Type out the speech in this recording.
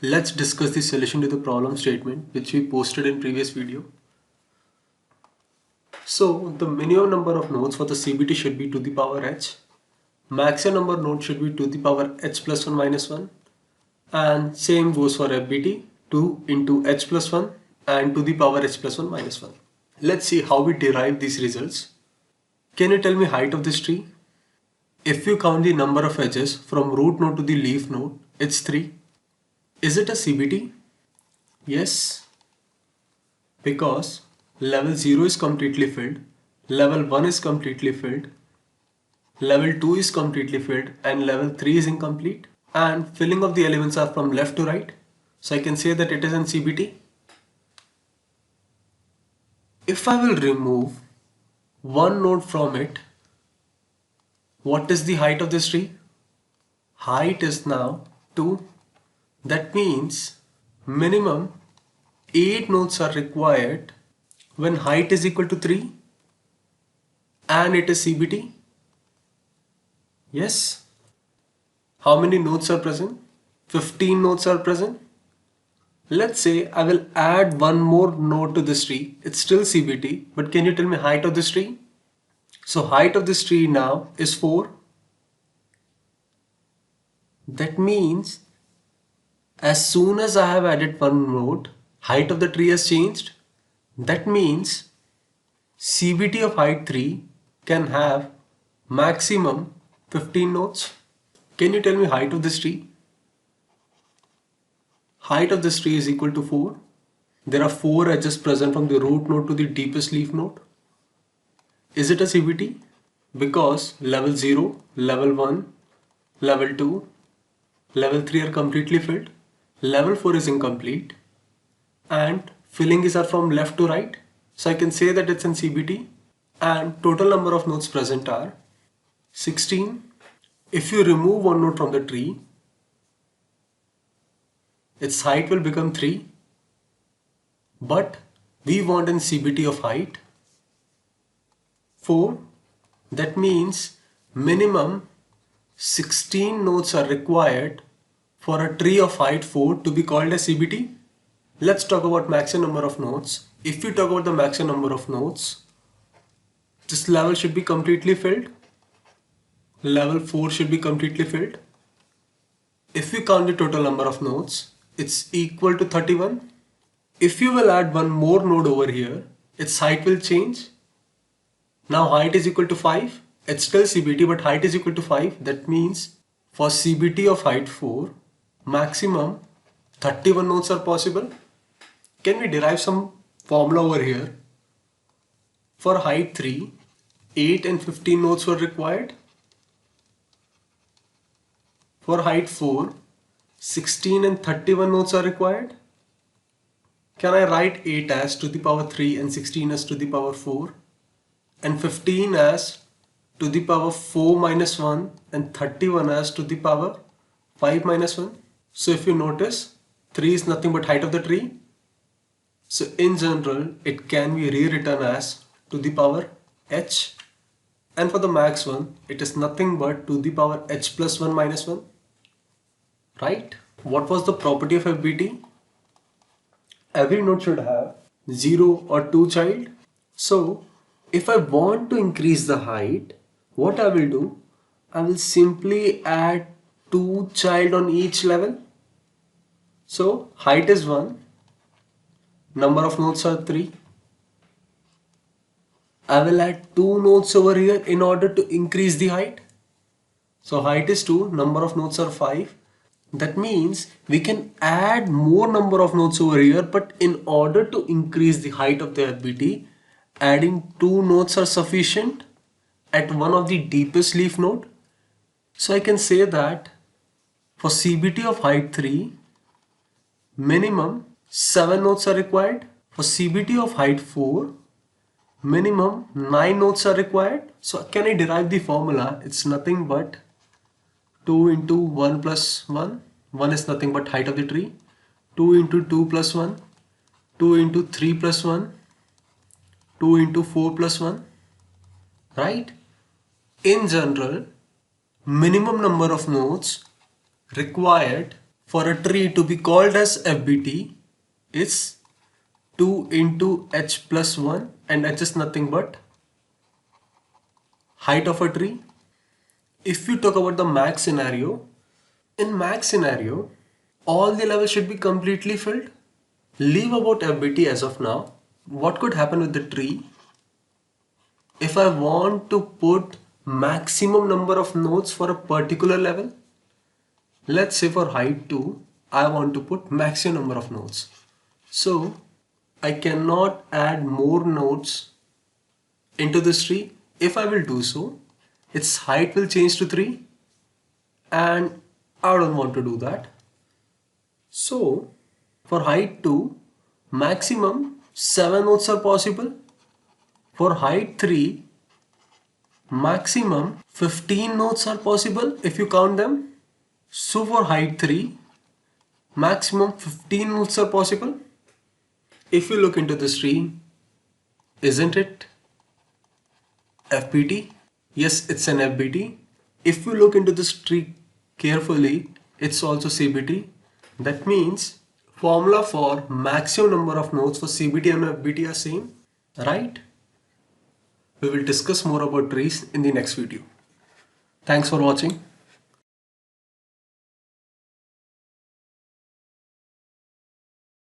Let's discuss the solution to the problem statement which we posted in previous video. So the minimum number of nodes for the CBT should be to the power h. Maximum number of nodes should be to the power h plus 1 minus 1. And same goes for FBT, 2 into h plus 1 and to the power h plus 1 minus 1. Let's see how we derive these results. Can you tell me height of this tree? If you count the number of edges from root node to the leaf node, it's 3. Is it a CBT? Yes, because level 0 is completely filled, level 1 is completely filled, level 2 is completely filled and level 3 is incomplete, and filling of the elements are from left to right, so I can say that it is in CBT. If I will remove one node from it, what is the height of this tree? Height is now 2. That means minimum 8 nodes are required when height is equal to 3 and it is CBT. Yes. How many nodes are present? 15 nodes are present. Let's say I will add one more node to this tree. It's still CBT, but can you tell me height of this tree? So height of this tree now is 4. That means as soon as I have added one node, height of the tree has changed. That means CBT of height 3 can have maximum 15 nodes. Can you tell me height of this tree? Height of this tree is equal to 4. There are 4 edges present from the root node to the deepest leaf node. Is it a CBT? Because level 0, level 1, level 2, level 3 are completely filled, level 4 is incomplete, and filling is are from left to right. So I can say that it's in CBT, and total number of nodes present are 16. If you remove one node from the tree, its height will become 3, but we want in CBT of height 4. That means minimum 16 nodes are required for a tree of height 4 to be called a CBT. Let's talk about maximum number of nodes. If we talk about the maximum number of nodes, this level should be completely filled. Level 4 should be completely filled. If we count the total number of nodes, it's equal to 31. If you will add one more node over here, its height will change. Now height is equal to 5. It's still CBT, but height is equal to 5. That means for CBT of height 4, maximum 31 nodes are possible. Can we derive some formula over here? For height 3, 8 and 15 nodes were required. For height 4, 16 and 31 nodes are required. Can I write 8 as to the power 3 and 16 as to the power 4 and 15 as to the power 4 minus 1 and 31 as to the power 5 minus 1? So if you notice, 3 is nothing but height of the tree. So in general, it can be rewritten as to the power h, and for the max one, it is nothing but to the power h plus 1 minus 1. Right? What was the property of FBT? Every node should have 0 or 2 child. So if I want to increase the height, what I will do? I will simply add 2 child on each level. So height is 1. Number of nodes are 3. I will add 2 nodes over here in order to increase the height. So height is 2, number of nodes are 5. That means we can add more number of nodes over here, but in order to increase the height of the FBT, adding 2 nodes are sufficient at one of the deepest leaf node. So I can say that for CBT of height 3, minimum 7 nodes are required. For CBT of height 4, minimum 9 nodes are required. So can I derive the formula? It's nothing but 2 into 1 plus 1. 1 is nothing but height of the tree. 2 into 2 plus 1. 2 into 3 plus 1. 2 into 4 plus 1. Right? In general, minimum number of nodes required for a tree to be called as FBT is 2 into h plus 1, and h is nothing but height of a tree. If you talk about the max scenario, in max scenario, all the levels should be completely filled. Leave about FBT as of now. What could happen with the tree if I want to put maximum number of nodes for a particular level? Let's say for height 2, I want to put maximum number of nodes. So I cannot add more nodes into this tree. If I will do so, its height will change to 3, and I don't want to do that. So for height 2, maximum 7 nodes are possible. For height 3, maximum 15 nodes are possible if you count them. So for height 3, maximum 15 nodes are possible. If you look into this tree, isn't it FBT? Yes, it's an FBT. If you look into this tree carefully, it's also CBT. That means formula for maximum number of nodes for CBT and FBT are same, right? We will discuss more about trees in the next video. Thanks for watching.